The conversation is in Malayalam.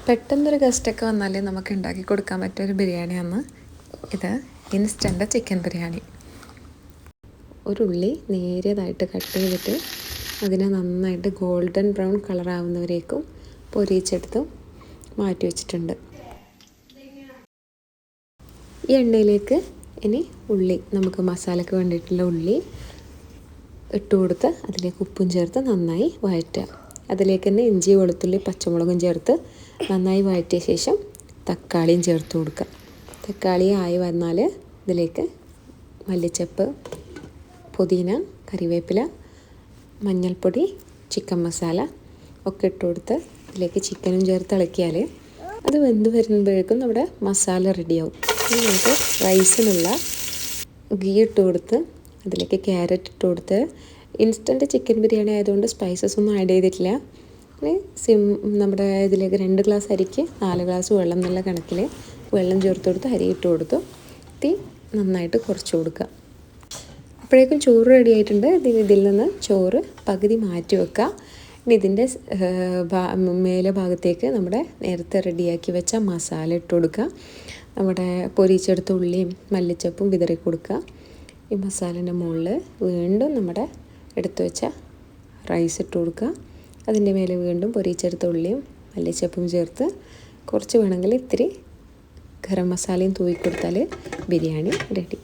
പെട്ടെന്നൊരു ഗസ്റ്റൊക്കെ വന്നാൽ നമുക്ക് ഉണ്ടാക്കി കൊടുക്കാൻ പറ്റിയൊരു ബിരിയാണിയാണ് ഇത്. Instant chicken biryani. ഒരു ഉള്ളി നേരിയതായിട്ട് കട്ട് ചെയ്തിട്ട് അതിനെ നന്നായിട്ട് ഗോൾഡൻ ബ്രൗൺ കളറാവുന്നവരേക്കും പൊരിച്ചെടുത്ത് മാറ്റി വെച്ചിട്ടുണ്ട്. ഈ എണ്ണയിലേക്ക് ഇനി ഉള്ളി, നമുക്ക് മസാലയ്ക്ക് വേണ്ടിയിട്ടുള്ള ഉള്ളി ഇട്ട് കൊടുത്ത് അതിലേക്ക് ഉപ്പും ചേർത്ത് നന്നായി വഴറ്റുക. അതിലേക്ക് തന്നെ ഇഞ്ചി, വെളുത്തുള്ളി, പച്ചമുളകും ചേർത്ത് നന്നായി വഴറ്റിയ ശേഷം തക്കാളിയും ചേർത്ത് കൊടുക്കുക. തക്കാളി ആയി വന്നാൽ ഇതിലേക്ക് മല്ലിച്ചപ്പ്, പുതിന, കറിവേപ്പില, മഞ്ഞൾപ്പൊടി, ചിക്കൻ മസാല ഒക്കെ ഇട്ട് കൊടുത്ത് ഇതിലേക്ക് ചിക്കനും ചേർത്ത് ഇളക്കിയാൽ അത് വെന്ത് വരുമ്പോഴേക്കും നമ്മുടെ മസാല റെഡിയാവും. ഇനി നമുക്ക് റൈസിനുള്ള ഗീ ഇട്ട് കൊടുത്ത് അതിലേക്ക് ക്യാരറ്റ് ഇട്ട് കൊടുത്ത്, ഇൻസ്റ്റൻറ്റ് ചിക്കൻ ബിരിയാണി ആയതുകൊണ്ട് സ്പൈസസ് ഒന്നും ആഡ് ചെയ്തിട്ടില്ല. നമ്മുടെ ഇതിലേക്ക് 2 ഗ്ലാസ് അരിക്ക് 4 ഗ്ലാസ് വെള്ളം എന്നുള്ള കണക്കിൽ വെള്ളം ചേർത്ത് കൊടുത്ത് അരി ഇട്ട് കൊടുത്തു. തീ നന്നായിട്ട് കുറച്ച് കൊടുക്കുക. അപ്പോഴേക്കും ചോറ് റെഡി ആയിട്ടുണ്ട്. ഇതിൽ നിന്ന് ചോറ് പകുതി മാറ്റി വെക്കുക. ഇനി ഇതിൻ്റെ മേലെ ഭാഗത്തേക്ക് നമ്മുടെ നേരത്തെ റെഡിയാക്കി വെച്ച മസാല ഇട്ട് കൊടുക്കുക. നമ്മുടെ പൊരിച്ചെടുത്ത ഉള്ളിയും മല്ലിച്ചപ്പും വിതറി കൊടുക്കുക. ഈ മസാലേൻ്റെ മുകളിൽ വീണ്ടും നമ്മുടെ എടുത്തു വെച്ച റൈസ് ഇട്ട് കൊടുക്കുക. അതിൻ്റെ മേലെ വീണ്ടും പൊരിച്ചെടുത്ത ഉള്ളിയും മല്ലിച്ചപ്പും ചേർത്ത് കുറച്ച് വേണമെങ്കിൽ ഇത്തിരി ഗരം മസാലയും തൂക്കി കൊടുത്താൽ ബിരിയാണി റെഡി.